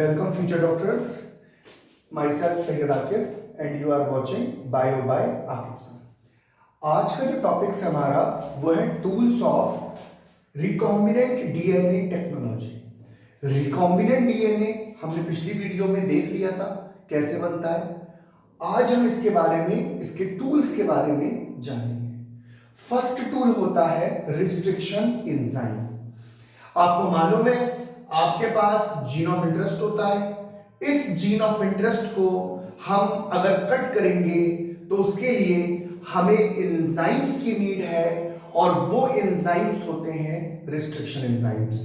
Welcome future doctors. Myself Sayyid Akib and you are watching Bio by Akib sir. आज का जो topics हमारा वो है tools of recombinant DNA technology. Recombinant DNA हमने पिछली वीडियो में देख लिया था कैसे बनता है। आज हम इसके बारे में, इसके टूल्स के बारे में जानेंगे। फर्स्ट टूल होता है रिस्ट्रिक्शन एंजाइम। आपको मालूम है आपके पास जीन ऑफ इंटरेस्ट होता है। इस जीन ऑफ इंटरेस्ट को हम अगर कट करेंगे तो उसके लिए हमें एंजाइम्स की नीड है और वो एंजाइम्स होते हैं रिस्ट्रिक्शन एंजाइम्स।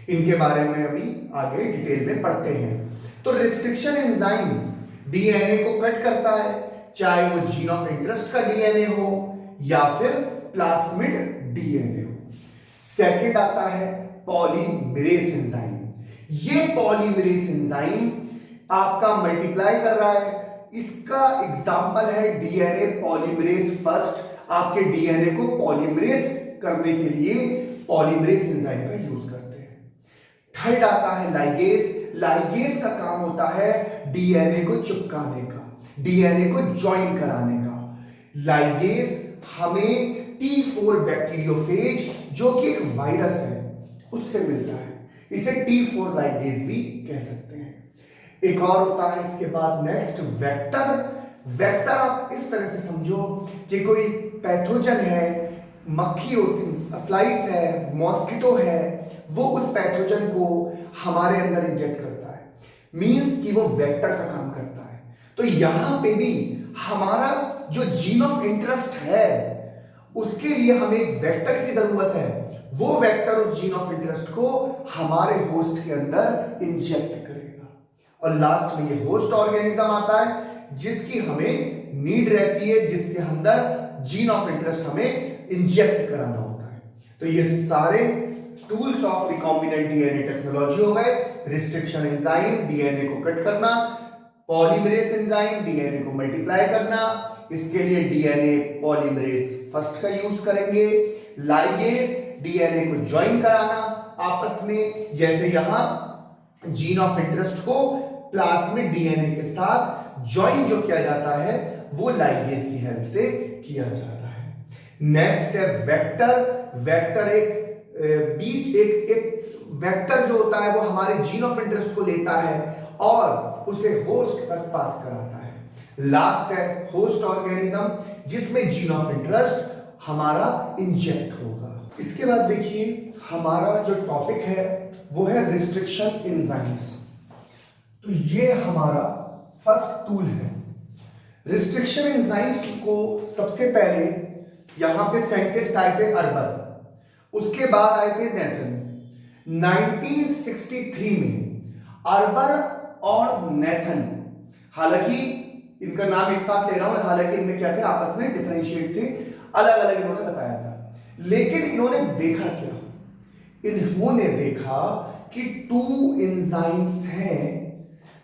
इनके बारे में अभी आगे डिटेल में पढ़ते हैं। तो रिस्ट्रिक्शन एंजाइम डीएनए को कट करता है, चाहे वो जीन ऑफ इंटरेस्ट का डीएनए हो या फिर प्लास्मिड डीएनए हो। सेकंड आता है पॉलीमरेज एंजाइम। ये पॉलीमरेज एंजाइम आपका मल्टीप्लाई कर रहा है। इसका एग्जांपल है डीएनए पॉलीमरेज फर्स्ट। आपके डीएनए को पॉलीमरेज करने के लिए पॉलीमरेज एंजाइम का यूज करते हैं। थर्ड आता है लाइगेज। लाइगेज का काम होता है डीएनए को चिपकाने का, डीएनए को ज्वाइन कराने का। लाइगेज हमें T4 बैक्टीरियोफेज जो कि एक वायरस है उससे मिलता है। इसे T4 लाइगेज भी कह सकते हैं। एक और होता है इसके बाद नेक्स्ट वेक्टर। वेक्टर आप इस तरह से समझो कि कोई पैथोजन है, मक्खी होती, फ्लाइस है, मॉस्किटो है, वो उस पैथोजन को हमारे अंदर इंजेक्ट करता है। मींस कि वो वेक्टर का काम करता है। तो यहां पे भी हमारा जो जीन ऑफ इंटरेस्ट है उसके लिए हमें एक वेक्टर की जरूरत है। वो वेक्टर उस जीन ऑफ इंटरेस्ट को हमारे होस्ट के अंदर इंजेक्ट करेगा। और लास्ट में ये होस्ट ऑर्गेनिज्म आता है जिसकी हमें नीड रहती है, जिसके अंदर जीन ऑफ इंटरेस्ट हमें इंजेक्ट कराना होता है। तो ये सारे tools of recombinant DNA technology हो गए। रिस्ट्रिक्शन एंजाइम डीएनए को कट करना, पॉलीमरेज एंजाइम डीएनए को मल्टीप्लाई करना, इसके लिए डीएनए पॉलीमरेज फर्स्ट का यूज करेंगे। लाइगेज डीएनए को ज्वाइन कराना आपस में, जैसे यहां जीन ऑफ इंटरेस्ट को प्लास्मिड डीएनए के साथ ज्वाइन जो किया जाता है वो लाइगेज की हेल्प से किया जाता है। नेक्स्ट है वेक्टर। वेक्टर एक वेक्टर जो होता है वो हमारे जीन ऑफ इंटरेस्ट को लेता है और उसे होस्ट तक पास कराता है। लास्ट है होस्ट ऑर्गेनिज्म जिसमें जीन ऑफ इंटरेस्ट हमारा इंजेक्ट होगा। इसके बाद देखिए हमारा जो टॉपिक है वो है रिस्ट्रिक्शन एंजाइम्स। तो ये हमारा फर्स्ट टूल है। रिस्ट्रिक्शन एंजाइम्स को सबसे पहले यहां पे साइंटिस्ट आए थे अर्बर, उसके बाद आए थे नेथन। 1963 में अर्बर और नेथन, हालांकि इनका नाम एक साथ ले रहा हूं, हालांकि इनमें क्या थे, आपस में डिफरेंशिएट थे, अलग अलग इन्होंने बताया था। लेकिन इन्होंने देखा क्या, इन्होंने देखा कि टू एंजाइम्स हैं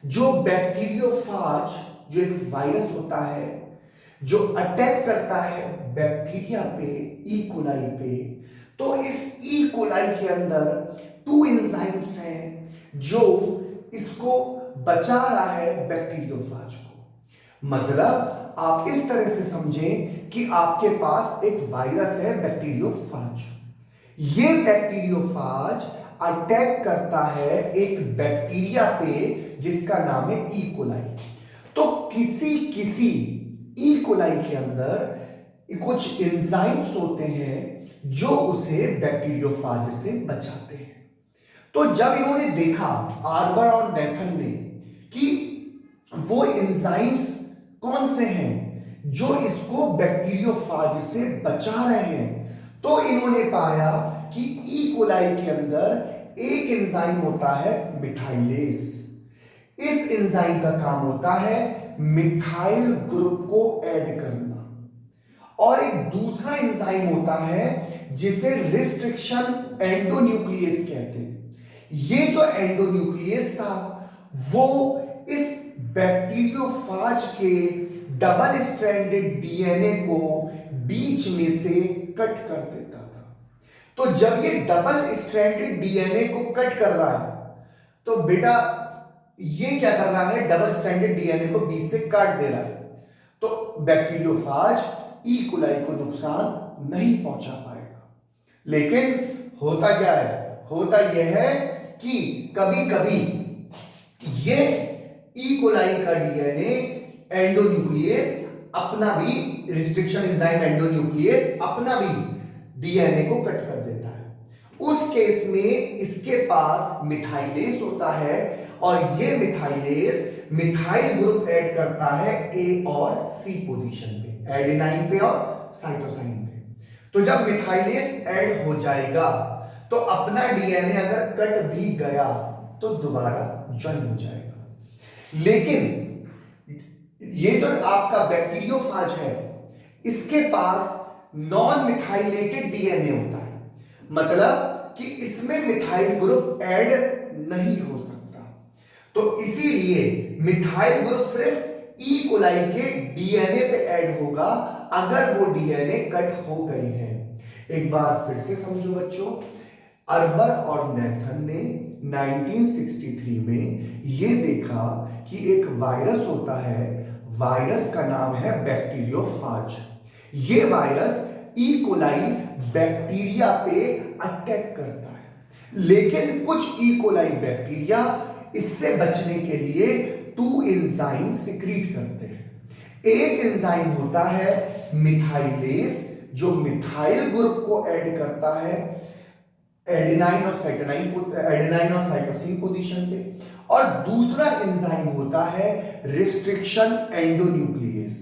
जो बैक्टीरियोफाज, जो एक वायरस होता है जो अटैक करता है बैक्टीरिया पे, ई कोलाई पे। तो इस ई कोलाई के अंदर टू एंजाइम्स हैं जो इसको बचा रहा है बैक्टीरियोफाज को। मतलब आप इस तरह से समझें कि आपके पास एक वायरस है बैक्टीरियोफाज। ये बैक्टीरियोफाज अटैक करता है एक बैक्टीरिया पे जिसका नाम है ई कोलाई। तो किसी ई कोलाई के अंदर कुछ एंजाइम्स होते हैं जो उसे बैक्टीरियोफाज से बचाते हैं। तो जब इन्होंने देखा आर्बर और नेथन ने कि वो एंजाइम्स कौन से हैं जो इसको बैक्टीरियोफाज से बचा रहे हैं, तो इन्होंने पाया कि ई कोलाई के अंदर एक एंजाइम होता है मिथाइलेज। इस एंजाइम का काम होता है मिथाइल ग्रुप को ऐड करना। और एक दूसरा एंजाइम होता है जिसे रिस्ट्रिक्शन एंडोन्यूक्लियस कहते हैं। ये जो एंडोन्यूक्लियस था वो इस बैक्टीरियोफाज के डबल स्ट्रैंडेड डीएनए को बीच में से कट कर देता था। तो जब ये डबल स्ट्रैंडेड डीएनए को कट कर रहा है तो बेटा ये क्या कर रहा है, डबल स्ट्रैंडेड डीएनए को बीच से काट दे रहा है, तो बैक्टीरियोफाज ई कोलाई को नुकसान नहीं पहुंचा पाएगा। लेकिन होता क्या है, होता यह है कि कभी कभी ये ई कोलाई का डीएनए एंडोन्यूक्लियस अपना भी, रिस्ट्रिक्शन एंजाइम एंडोन्यूक्लियस अपना भी डीएनए को कट कर देता है। उस केस में इसके पास मिथाइलेस होता है और ये मिथाइलेस मिथाइल ग्रुप ऐड करता है ए और सी पोजीशन पे, एडेनाइन पे और साइटोसाइन पे। तो जब मिथाइलेस ऐड हो जाएगा तो अपना डीएनए अगर कट भी गया तो दोबारा ज्वाइन हो जाएगा। लेकिन ये जो आपका बैक्टीरियोफाज है, इसके पास नॉन मिथाइलेटेड डीएनए होता है, मतलब कि इसमें मिथाइल ग्रुप ऐड नहीं हो सकता। तो इसीलिए मिथाइल ग्रुप सिर्फ ई कोलाई के डीएनए पे ऐड होगा अगर वो डीएनए कट हो गए हैं। एक बार फिर से समझो बच्चों, अर्बर और नेथन ने 1963 में ये देखा कि एक वायरस होता है, वायरस का नाम है बैक्टीरियोफाज। ये वायरस ई कोलाई बैक्टीरिया पे अटैक करता है, लेकिन कुछ ई कोलाई बैक्टीरिया इससे बचने के लिए 2 एंजाइम सिक्रीट करते हैं। एक एंजाइम होता है मिथाइलेस, जो मिथाइल ग्रुप को ऐड करता है एडेनाइन और साइटोसिन पोजीशन पे, और दूसरा एंजाइम होता है रिस्ट्रिक्शन एंडोन्यूक्लियस,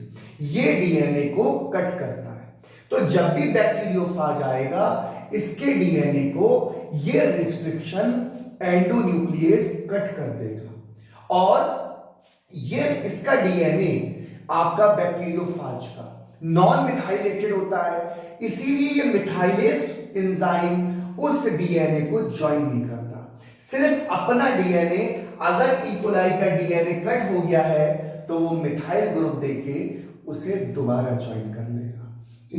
ये डीएनए को कट करता है। तो जब भी बैक्टीरियोफाज आएगा, इसके डीएनए को ये रिस्ट्रिक्शन एंडोन्यूक्लियस कट कर देगा और ये इसका डीएनए आपका बैक्टीरियोफाज का नॉन मिथाइलेटेड होता है, इसीलिए ये मिथाइलेस एंजाइम उस डीएनए को ज्वाइन नहीं करता। सिर्फ अपना डीएनए, अगर ई कोलाई का डीएनए कट हो गया है तो वो मिथाइल ग्रुप देके उसे दोबारा ज्वाइन कर लेगा।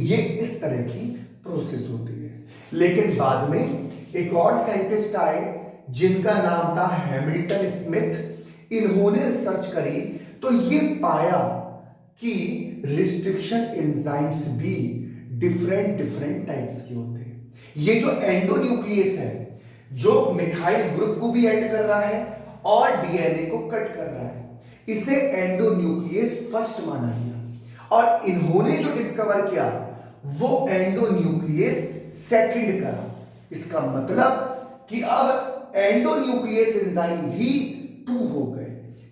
ये इस तरह की प्रोसेस होती है। लेकिन बाद में एक और साइंटिस्ट आए जिनका नाम था हैमिल्टन स्मिथ। इन्होंने रिसर्च करी तो ये पाया कि रिस्ट्रिक्शन एंजाइम्स भी डिफरेंट टाइप्स के होते हैं। ये जो एंडोन्यूक्लियस है, जो मिथाइल ग्रुप को भी ऐड कर रहा है और डीएनए को कट कर रहा है, इसे एंडोन्यूक्लियस फर्स्ट माना गया। और इन्होंने जो डिस्कवर किया वो एंडोन्यूक्लियस सेकंड करा। इसका मतलब कि अब एंडोन्यूक्लियस एंजाइम भी 2 हो गए,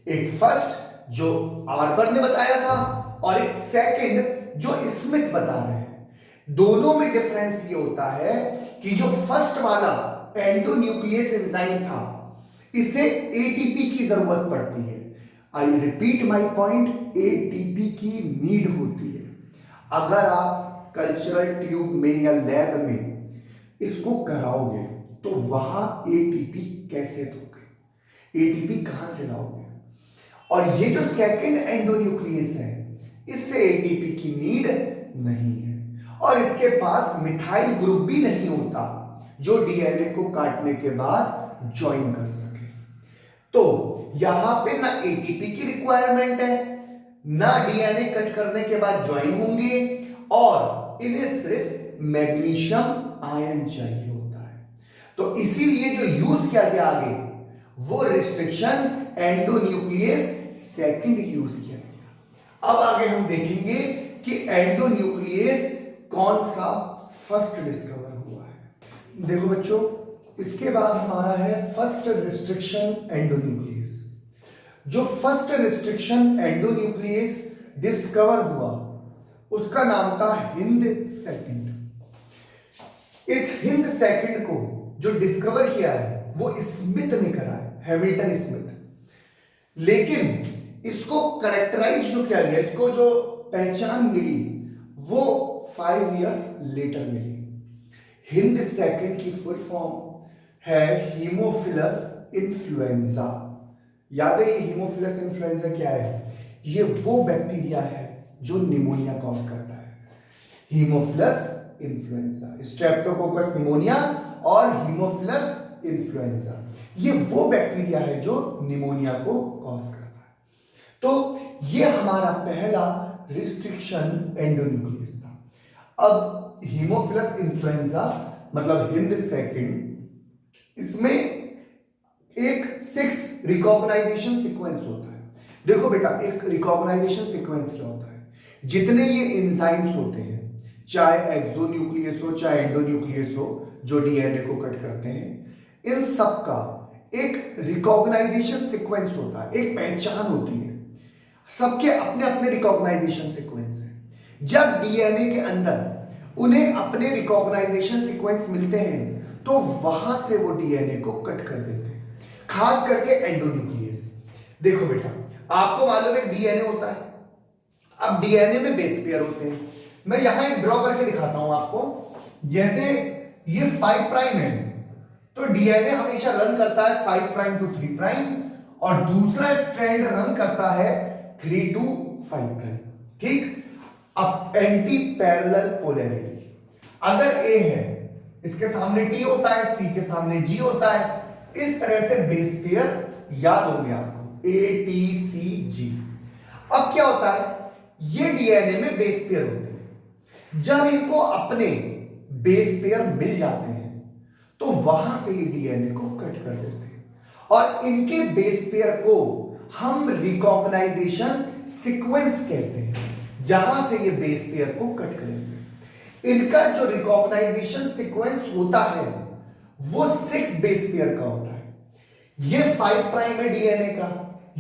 एक फर्स्ट जो आर्बर ने बताया था और एक सेकंड जो स्मिथ बता रहे हैं। दोनों में डिफरेंस ये होता है कि जो फर्स्ट वाला एंडोन्यूक्लियस एंजाइम था, इसे एटीपी की जरूरत पड़ती है। I repeat my point, ATP की नीड होती है। अगर आप कल्चरल ट्यूब में या लैब में इसको कराओगे तो वहां एटीपी कैसे दोगे, एटीपी कहां से लाओगे? और ये जो सेकंड एंडोन्यूक्लियस है, इससे एटीपी की नीड नहीं है और इसके पास मिथाइल ग्रुप भी नहीं होता जो डीएनए को काटने के बाद ज्वाइन कर सके। तो यहां पे ना एटीपी की रिक्वायरमेंट है, ना डीएनए कट करने के बाद ज्वाइन होंगे, और इन्हें सिर्फ मैग्नीशियम आयन चाहिए होता है। तो इसीलिए जो यूज किया गया आगे, वो रिस्ट्रिक्शन एंडोन्यूक्लियस सेकंड यूज किया गया। अब आगे हम देखेंगे कि एंडोन्यूक्लियस कौन सा फर्स्ट डिस्कवर हुआ है। देखो बच्चों, इसके बाद हमारा है फर्स्ट रिस्ट्रिक्शन एंडोन्यूक्लियस। जो फर्स्ट रिस्ट्रिक्शन एंडोन्यूक्लियस डिस्कवर हुआ उसका नाम था हिंद सेकंड। इस हिंद सेकंड को जो डिस्कवर किया है वो स्मिथ ने करा है, हैमिल्टन स्मिथ। लेकिन इसको कैरेक्टराइज जो किया गया, इसको जो पहचान मिली वो 5 इयर्स लेटर मिली। हिंद सेकंड की फुल फॉर्म है हीमोफिलस इन्फ्लुएंजा। याद है ये हीमोफिलस इन्फ्लुएंजा क्या है? ये वो बैक्टीरिया है जो निमोनिया कॉज करता है। हीमोफिलस इन्फ्लुएंजा, स्ट्रेप्टोकोकस निमोनिया और हीमोफिलस इन्फ्लुएंजा, ये वो बैक्टीरिया है जो निमोनिया को कॉज करता है। तो ये हमारा पहला रिस्ट्रिक्शन एंडोन्यूक्लियस था। अब हीमोफिलस इन्फ्लुएंजा मतलब हिंद सेकंड, इसमें एक 6 रिकॉग्नाइजेशन सीक्वेंस होता है। देखो बेटा, एक रिकॉग्नाइजेशन सीक्वेंस क्या होता है, जितने ये एंजाइम्स होते हैं, चाहे एक्सोन्यूक्लियस हो चाहे एंडोन्यूक्लियस हो, जो डीएनए को कट करते हैं, इन सब का एक रिकॉग्नाइजेशन सीक्वेंस होता है, एक पहचान होती है। सबके अपने अपने रिकॉग्नाइजेशन सीक्वेंस है। जब डीएनए के अंदर उन्हें अपने रिकॉग्नाइजेशन सीक्वेंस मिलते हैं तो वहां से वो डीएनए को कट कर देते हैं, खास करके एंडोन्यूक्लियस। देखो बेटा, आपको मालूम है डीएनए होता है, अब डीएनए में बेस पेयर होते हैं। मैं यहां एक ड्रॉ करके दिखाता हूं आपको। जैसे ये 5 प्राइम है, तो डीएनए हमेशा रन करता है 5 प्राइम टू 3 प्राइम, और दूसरा स्ट्रैंड रन करता है 3 टू 5 प्राइम। ठीक, अब एंटी पैरेलल पोलैरिटी, अगर ए है, इसके सामने टी होता है, सी के सामने जी होता है, इस तरह से बेस पेयर याद होंगे आपको, ए टी सी जी। अब क्या होता है, ये डीएनए में बेस पेयर होते हैं। जब इनको अपने बेस पेयर मिल जाते हैं तो वहां से ये डीएनए को कट कर देते हैं, और इनके बेस पेयर को हम रिकॉग्नाइजेशन सीक्वेंस कहते हैं, जहां से ये बेस पेयर को कट करेंगे। इनका जो रिकॉग्नाइजेशन सीक्वेंस होता है वो 6 बेस पेयर का होता है। ये 5 प्राइम है डीएनए का,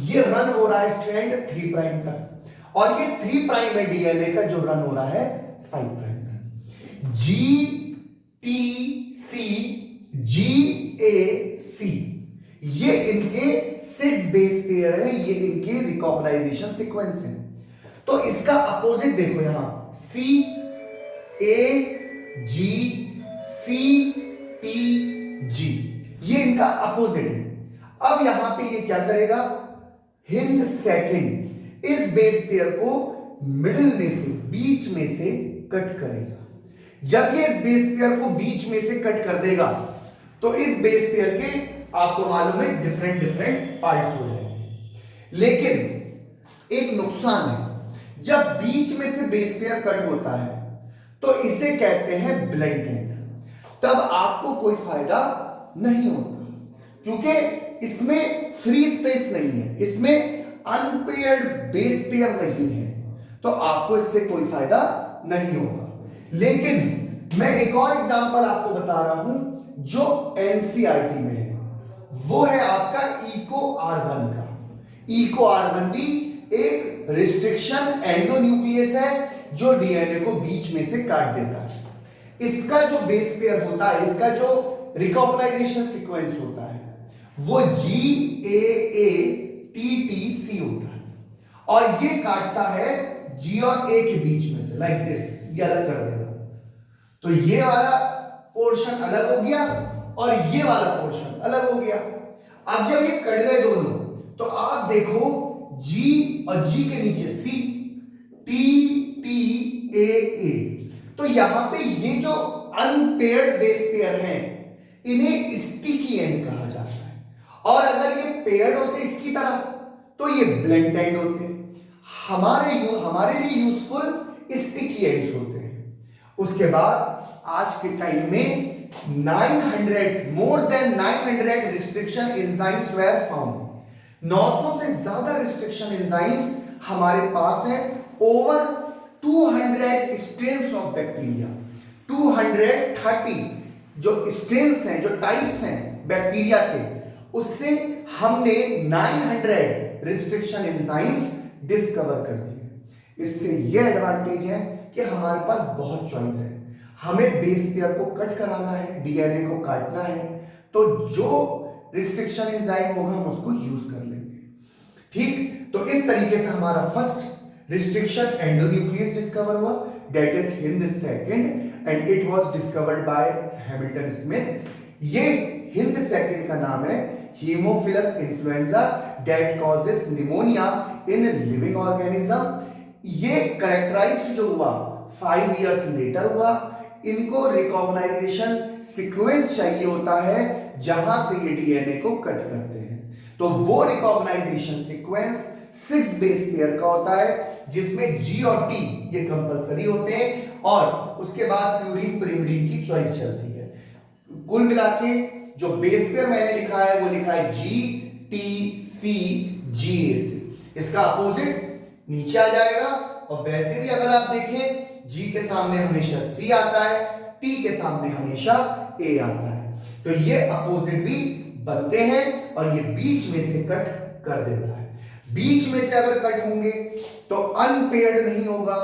ये रन हो रहा है स्ट्रैंड 3 प्राइम तक, और ये 3 प्राइम है डीएनए का जो रन हो रहा है 5 प्राइम तक। जी टी सी जी ए सी, ये इनके 6 बेस पेयर है, ये इनके रिकॉग्नाइजेशन सीक्वेंस है। तो इसका अपोजिट देखो, यहां सी ए जी सी टी जी, ये इनका अपोजिट है। अब यहां पे ये क्या करेगा, हिंद सेकंड इस बेस पेयर को मिडिल में से, बीच में से कट करेगा। जब ये इस बेस पेयर को बीच में से कट कर देगा तो इस बेस पेयर के आपको मालूम है डिफरेंट डिफरेंट पार्ट्स हो जाएंगे। लेकिन एक नुकसान है, जब बीच में से बेस पेयर कट होता है तो इसे कहते हैं ब्लंट एंड। तब आपको कोई फायदा नहीं होता, क्योंकि इसमें फ्री स्पेस नहीं है, इसमें अनपेयर्ड बेस पेयर नहीं है, तो आपको इससे कोई फायदा नहीं होगा। लेकिन मैं एक और एग्जांपल आपको बता रहा हूं जो एनसीईआरटी में है, वो है आपका इको R1 का। इको R1 भी एक रिस्ट्रिक्शन एंडोन्यूक्लियस है जो डीएनए को बीच में से काट देता है। इसका जो बेस पेयर होता है, इसका जो रिकॉग्नाइजेशन सीक्वेंस होता है, वो GAATTC होता है, और ये काटता है G और A के बीच में से, लाइक दिस, ये अलग कर देगा। तो ये वाला पोर्शन अलग हो गया और ये वाला पोर्शन अलग हो गया। अब जब ये कट गए दोनों, तो आप देखो G और G के नीचे C, TTAA, तो यहां पे ये जो अनपेयर्ड बेस पेयर हैं, इन्हें स्टिकी एंड कहा जाता है, और अगर ये पेयर्ड होते इसकी तरह तो ये ब्लंट एंड होते। हमारे लिए यूजफुल स्टिकी एंड्स होते हैं। उसके बाद आज के टाइम में 900 more than 900 restriction enzymes were found. 900 से ज्यादा रिस्ट्रिक्शन एंजाइम्स हमारे पास है। ओवर 200 स्ट्रेन्स ऑफ बैक्टीरिया, 230 जो स्ट्रेन्स हैं, जो टाइप्स हैं बैक्टीरिया के, उससे हमने 900 रिस्ट्रिक्शन एंजाइम्स डिस्कवर कर दिए। इससे यह एडवांटेज है कि हमारे पास बहुत चॉइस है। हमें बेस पेयर को कट कराना है, डीएनए को काटना है, तो जो रिस्ट्रिक्शन एंजाइम होगा हम उसको यूज कर लेंगे। ठीक, तो इस तरीके से हमारा फर्स्ट रिस्ट्रिक्शन एंडोन्यूक्लियस डिस्कवर हुआ, that is Hind second, and it was discovered by Hamilton Smith. ये हिंद सेकंड का नाम है Haemophilus influenza that causes pneumonia in living organism. ये कैरेक्टराइज्ड जो हुआ 5 इयर्स लेटर हुआ। इनको रिकॉग्नाइजेशन सीक्वेंस चाहिए होता है जहां से ये डीएनए को कट करते हैं। तो वो रिकॉग्नाइजेशन सीक्वेंस 6 बेस पेयर का होता है जिसमें जी और टी ये कंपलसरी होते हैं और उसके बाद प्यूरिन pyrimidine की चॉइस चलती है। कुल मिला के जो बेस पेयर मैंने लिखा है वो लिखा है जी टी सी जी ए सी। इसका अपोजिट नीचे आ जाएगा और वैसे भी अगर आप देखें जी के सामने हमेशा सी आता है, टी के सामने हमेशा ए आता है। तो ये अपोजिट भी बनते हैं और ये बीच में से कट कर देता है। बीच में से अगर कट होंगे तो अनपेयर्ड नहीं होगा,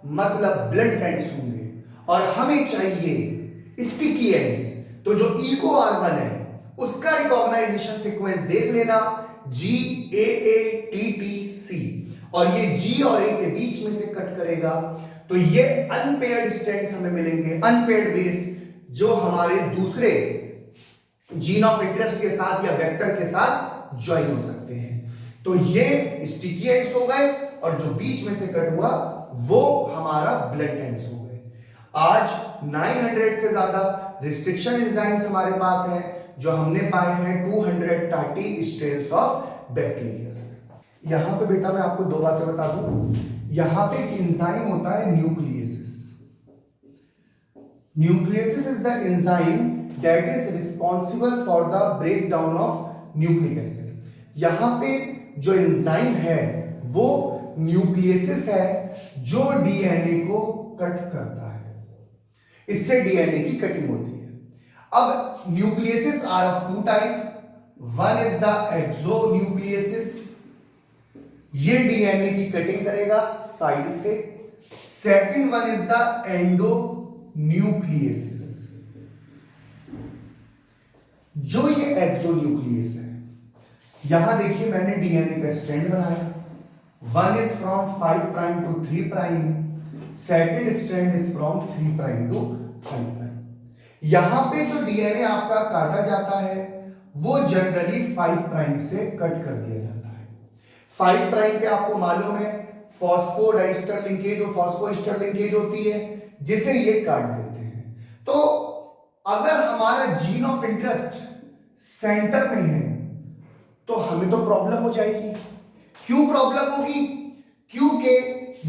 मतलब ब्लंट एंड्स होंगे और हमें चाहिए स्टिकी एंड्स। तो जो इको R1 है उसका रिकॉग्नाइजेशन सीक्वेंस देख लेना, जी ए ए टी टी सी, और ये जी और ए के बीच में से कट करेगा तो ये अनपेयर्ड स्ट्रैंड्स हमें मिलेंगे, अनपेयर्ड बेस जो हमारे दूसरे जीन ऑफ इंटरेस्ट के साथ या वेक्टर के साथ ज्वाइन हो सकते हैं। तो ये स्टिकी एंड्स हो गए और जो बीच में से कट हुआ वो हमारा ब्लंट एंड्स हो गए। आज 900 से ज्यादा रिस्ट्रिक्शन एंजाइम्स हमारे पास हैं जो हमने पाए हैं 230 स्ट्रेन्स ऑफ बैक्टीरिया से। यहां पे बेटा मैं आपको दो बातें बता दूं। यहां पे एक एंजाइम होता है nucleus is. Nucleus is is the enzyme that is responsible for the breakdown of nucleic acid. यहां पे जो एंजाइम है वो न्यूक्लियसिस है जो डीएनए को कट करता है, इससे डीएनए की कटिंग होती है। अब nucleases are of two type, one is the exonucleases, ये डीएनए की कटिंग करेगा साइड से। Second one is the endonucleases, जो ये एक्सोन्यूक्लियस है। यहां देखिए मैंने डीएनए का स्ट्रैंड बनाया, one is from 5 prime to 3 prime, second strand is from 3 prime to 5 prime. यहां पे जो डीएनए आपका काटा जाता है वो जनरली 5 प्राइम से कट कर दिया जाता है। 5 प्राइम पे आपको मालूम है फॉस्फोडाइस्टर लिंकेज और फॉस्फोएस्टर लिंकेज होती है जिसे ये काट देते हैं। तो अगर हमारा जीन ऑफ इंटरेस्ट सेंटर में है तो हमें तो प्रॉब्लम हो जाएगी। क्यों प्रॉब्लम होगी? क्योंकि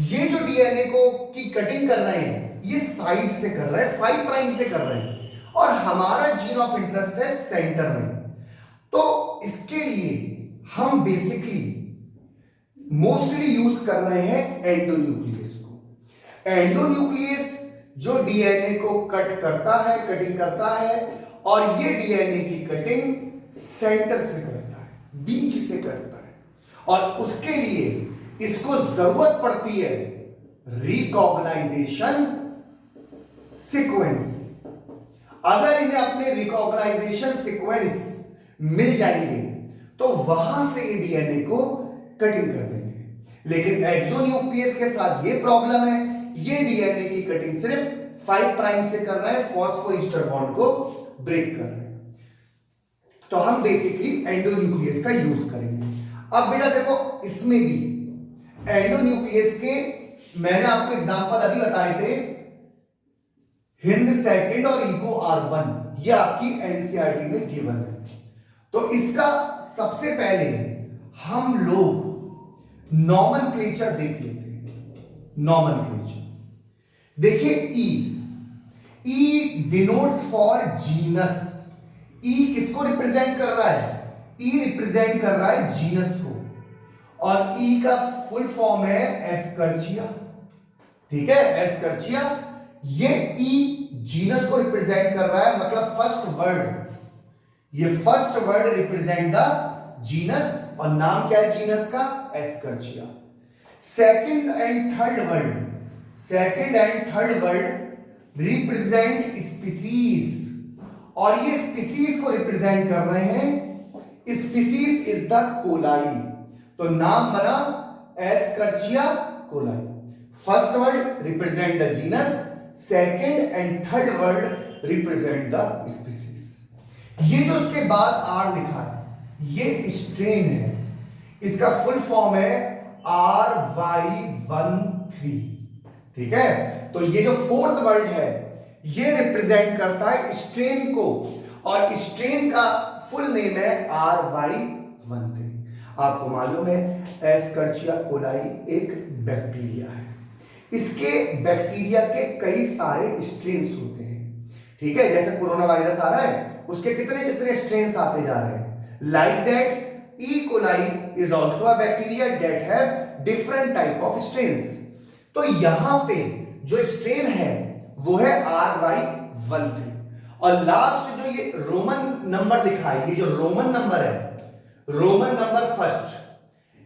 ये जो डीएनए को की कटिंग कर रहे हैं ये साइड से कर रहे हैं, 5 प्राइम से कर रहे हैं और हमारा जीन ऑफ इंटरेस्ट है सेंटर में। तो इसके लिए हम बेसिकली मोस्टली यूज कर रहे हैं एंडोन्यूक्लियस को। एंडोन्यूक्लियस जो डीएनए को कट करता है, कटिंग करता है और ये डीएनए की कटिंग सेंटर से करता है, बीच से करता है और उसके लिए इसको जरूरत पड़ती है रिकॉग्नाइजेशन सीक्वेंस। अगर इन्हें अपने रिकॉग्नाइजेशन सीक्वेंस मिल जाएंगे तो वहां से ये डीएनए को कटिंग कर देंगे। लेकिन एक्सोन्यूक्लियस के साथ ये प्रॉब्लम है, ये डीएनए की कटिंग सिर्फ 5 प्राइम से कर रहा है, फॉस्फोईस्टर बॉन्ड को ब्रेक कर रहे हैं। तो हम बेसिकली एंडोन्यूक्लियस का यूज करेंगे। अब बेटा देखो इसमें भी एंडोन्यूक्लियस के मैंने आपको एग्जांपल अभी बताए थे, हिंद सेकंड और इको R1, ये आपकी एनसीईआरटी में गिवन है। तो इसका सबसे पहले हम लोग नॉमेनक्लेचर देख लेते हैं। नॉमेनक्लेचर देखिए, ई डिनोट्स फॉर जीनस। ई किसको रिप्रेजेंट कर रहा है? ई रिप्रेजेंट कर रहा है जीनस को और ई का फुल फॉर्म है एस्कर्चिया। ठीक है, एस्कर्चिया। ये ई जीनस को रिप्रेजेंट कर रहा है, मतलब फर्स्ट वर्ड, ये first word represent the genus और नाम क्या है जीनस का? Escherichia. Second and third word represent species और ये स्पीसीज को रिप्रेजेंट कर रहे हैं, स्पीसीज इज द कोलाई। तो नाम बना Escherichia coli. First word represent the genus, second and third word represent the species. ये जो उसके बाद आर लिखा है ये स्ट्रेन है, इसका फुल फॉर्म है RY13। ठीक है, तो ये जो फोर्थ वर्ड है ये रिप्रेजेंट करता है स्ट्रेन को, और स्ट्रेन का फुल नेम है RY13। आपको मालूम है एस्कर्चिया कोलाई एक बैक्टीरिया है, इसके बैक्टीरिया के कई सारे स्ट्रेन्स होते हैं, ठीक है। जैसे कोरोना वायरस आ रहा है, उसके कितने कितने स्ट्रेन्स आते जा रहे हैं। Like that E coli is also a bacteria that have different type of strains. तो यहां पे जो स्ट्रेन है वो है RY13, और लास्ट जो ये रोमन नंबर लिखा है, ये जो रोमन नंबर है, रोमन नंबर फर्स्ट,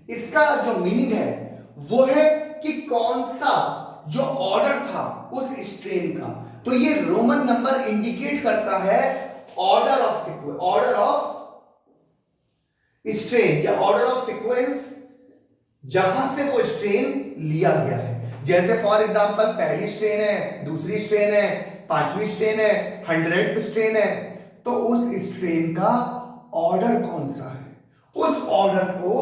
इसका जो मीनिंग है वो है कि कौन सा जो ऑर्डर था उस स्ट्रेन का। तो ये रोमन नंबर इंडिकेट करता है order of sequence, order of strain या ऑर्डर ऑफ सीक्वेंस जहां से वो स्ट्रेन लिया गया है। जैसे फॉर एग्जांपल पहली स्ट्रेन है, दूसरी स्ट्रेन है, पांचवी स्ट्रेन है, 100th स्ट्रेन है, तो उस स्ट्रेन का ऑर्डर कौन सा है, उस ऑर्डर को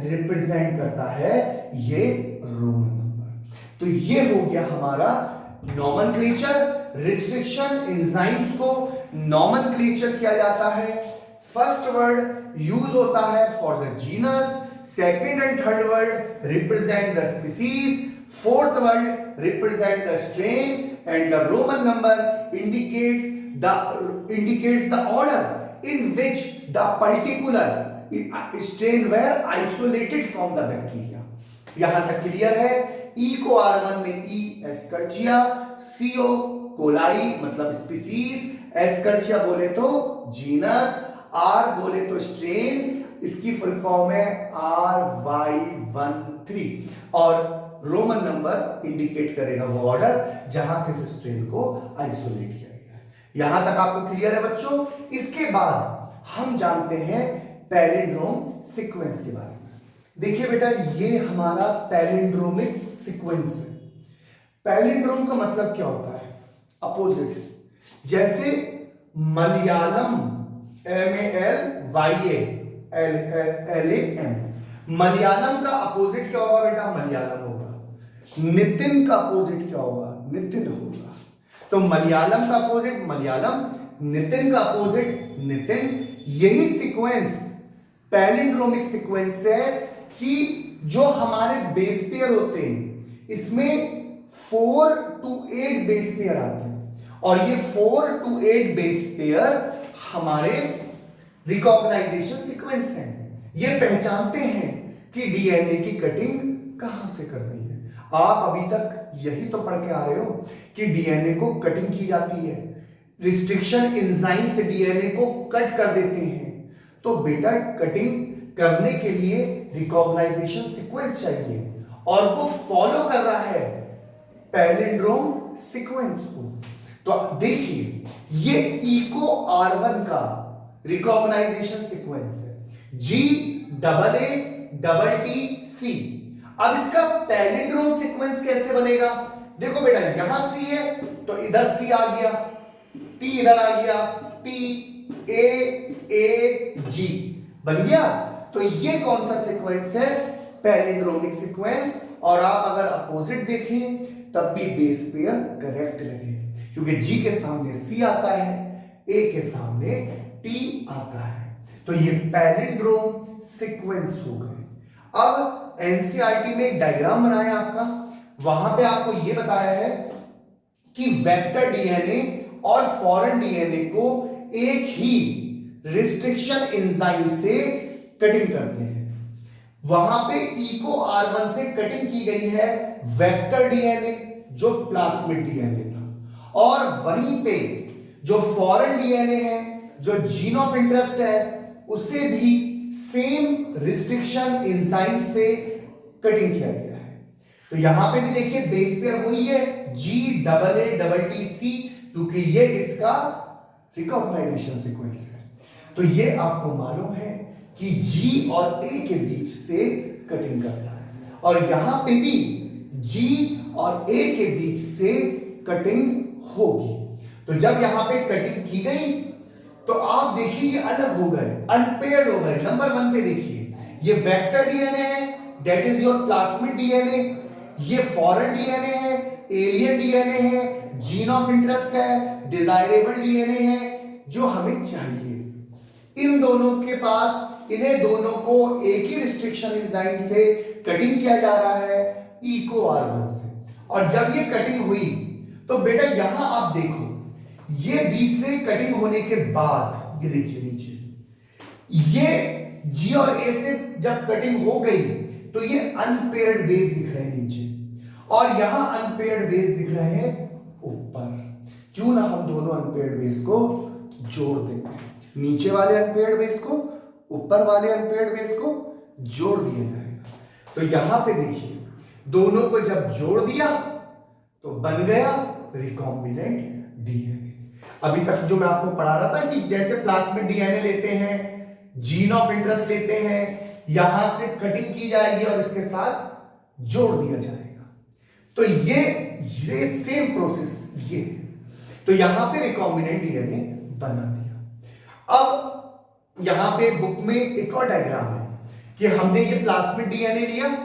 रिप्रेजेंट करता है ये रोमन नंबर। तो ये हो गया हमारा नॉमेनक्लेचर। रिस्ट्रिक्शन एंजाइम्स को नॉमेनक्लेचर किया जाता है। फर्स्ट वर्ड यूज होता है for the genus, second and third word represent the species, fourth word represent the strain, and the Roman number indicates the order in which the particular strain were isolated from the bacteria। यहां तक clear है। E को R1 में E एस्कर्चिया, CO coli मतलब species, एस्कर्चिया बोले तो genus, R बोले तो स्ट्रेन, इसकी फुल फॉर्म है RY13, और रोमन नंबर इंडिकेट करेगा वो ऑर्डर जहां से इस स्ट्रेन को आइसोलेट किया गया है। यहां तक आपको क्लियर है बच्चों। इसके बाद हम जानते हैं पैलिंड्रोम सीक्वेंस के बारे में। देखिए बेटा, ये हमारा पैलिंड्रोमिक सीक्वेंस है। पैलिंड्रोम का मतलब क्या होता है? अपोजिट। जैसे मलयालम MALYALAM, मलयालम का अपोजिट क्या होगा बेटा? मलयालम होगा। नितिन का अपोजिट क्या होगा? नितिन होगा। तो मलयालम का अपोजिट मलयालम, नितिन का अपोजिट नितिन। यही सीक्वेंस पैलिंड्रोमिक सीक्वेंस है कि जो हमारे बेस पेयर होते हैं इसमें 4 to 8 बेस पेयर आते हैं, और ये 4 to 8 बेस पेयर हमारे रिकॉग्नाइजेशन सीक्वेंस हैं। ये पहचानते हैं कि डीएनए की कटिंग कहां से करनी है। आप अभी तक यही तो पढ़ के आ रहे हो कि डीएनए को कटिंग की जाती है, रिस्ट्रिक्शन एंजाइम से डीएनए को कट कर देते हैं। तो बेटा कटिंग करने के लिए रिकॉग्नाइजेशन सीक्वेंस चाहिए, और वो फॉलो कर रहा है पैलिंड्रोम सीक्वेंस को। तो देखिए, ये इको R1 का रिकॉग्नाइजेशन सीक्वेंस है, GAATTC। अब इसका पैलिंड्रोम सीक्वेंस कैसे बनेगा? देखो बेटा, यहां C है तो इधर C आ गया, T इधर आ गया, TAAG बन गया। तो ये कौन सा सीक्वेंस है? Palindromic sequence. और आप अगर अपोजिट देखें तब भी बेस पेयर करेक्ट लगे, क्योंकि G के सामने C आता है, A के सामने T आता है। तो ये पैलिंड्रोम सीक्वेंस हो गए। अब एनसीईआरटी में एक डायग्राम बनाया आपका, वहां पे आपको ये बताया है कि वेक्टर डीएनए और फॉरेन डीएनए को एक ही रिस्ट्रिक्शन एंजाइम से कटिंग करते हैं। वहां पे इको R1 से कटिंग की गई है वेक्टर डीएनए जो प्लास्मिड डीएनए था, और वहीं पे जो फॉरेन डीएनए है, जो जीन ऑफ इंटरेस्ट है, उसे भी सेम रिस्ट्रिक्शन एंजाइम से कटिंग किया गया है। तो यहां पे भी देखिए बेस पेयर वही है GAATTC, क्योंकि ये इसका रिकॉग्नाइजेशन सीक्वेंस है। तो ये आपको मालूम है कि G और A के बीच से कटिंग करता है, और यहां पे भी G और A के बीच से कटिंग होगी। तो जब यहां पे कटिंग की गई तो आप देखिए ये अलग हो गए, अनपेयर्ड हो गए। नंबर 1 पे देखिए, ये वेक्टर डीएनए है, that is your plasmid DNA. ये फॉरेन डीएनए है, एलियन डीएनए है, जीन ऑफ इंटरेस्ट है, डिजायरेबल डीएनए है जो हमें चाहिए। इन दोनों के पास, इन्हें दोनों को एक ही रिस्ट्रिक्शन एंजाइम से कटिंग किया जा रहा है, इको आर1 से। और जब ये कटिंग हुई तो बेटा यहां आप देखो, ये बी से कटिंग होने के बाद ये देखिए नीचे, ये जी और ए से जब कटिंग हो गई तो ये अनपेयर्ड बेस दिख रहे हैं नीचे, और यहां अनपेयर्ड बेस दिख रहे हैं ऊपर। क्यों ना हम दोनों अनपेयर्ड बेस को जोड़ दें, नीचे वाले अनपेयर्ड बेस को ऊपर वाले अनपेयर्ड बेस को जोड़ दिया जाएगा। तो यहां पे देखिए, दोनों को जब जोड़ दिया तो बन गया रिकॉम्बिनेंट डीएनए। अभी तक जो मैं आपको पढ़ा रहा था कि जैसे प्लाज्मिड डीएनए लेते हैं, जीन ऑफ इंटरेस्ट लेते हैं, यहां से कटिंग की जाएगी और इसके साथ जोड़ दिया जाएगा। तो ये सेम प्रोसेस ये, तो यहां पे रिकॉम्बिनेंट डीएनए बना दिया। अब यहां पे बुक में एक और डायग्राम है कि हमने ये प्लाज्मिड डीएनए लिया,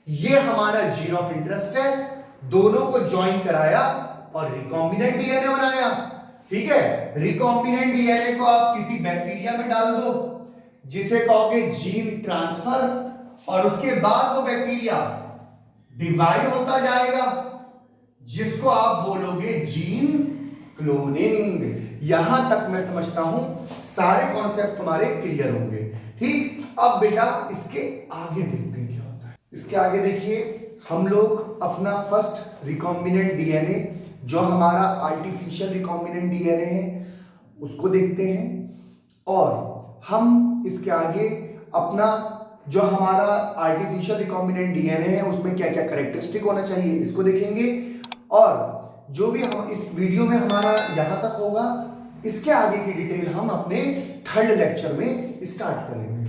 ये हमारा जीन ऑफ इंटरेस्ट है, दोनों को ज्वाइन कराया और रिकॉम्बिनेंट डीएनए बनाया। ठीक है, रिकॉम्बिनेंट डीएनए को आप किसी बैक्टीरिया में डाल दो जिसे कहोगे जीन ट्रांसफर, और उसके बाद वो बैक्टीरिया डिवाइड होता जाएगा जिसको आप बोलोगे जीन क्लोनिंग। यहां तक मैं समझता हूं सारे कॉन्सेप्ट तुम्हारे क्लियर होंगे। ठीक, अब बेटा इसके आगे देखते हैं क्या होता है। इसके आगे देखिए, हम लोग अपना फर्स्ट रिकॉम्बिनेंट डीएनए जो हमारा आर्टिफिशियल रिकॉम्बिनेंट डीएनए है उसको देखते हैं, और हम इसके आगे अपना जो हमारा आर्टिफिशियल रिकॉम्बिनेंट डीएनए है उसमें क्या क्या कैरेक्टरिस्टिक होना चाहिए इसको देखेंगे। और जो भी हम इस वीडियो में हमारा यहां तक होगा, इसके आगे की डिटेल हम अपने थर्ड लेक्चर में स्टार्ट करेंगे।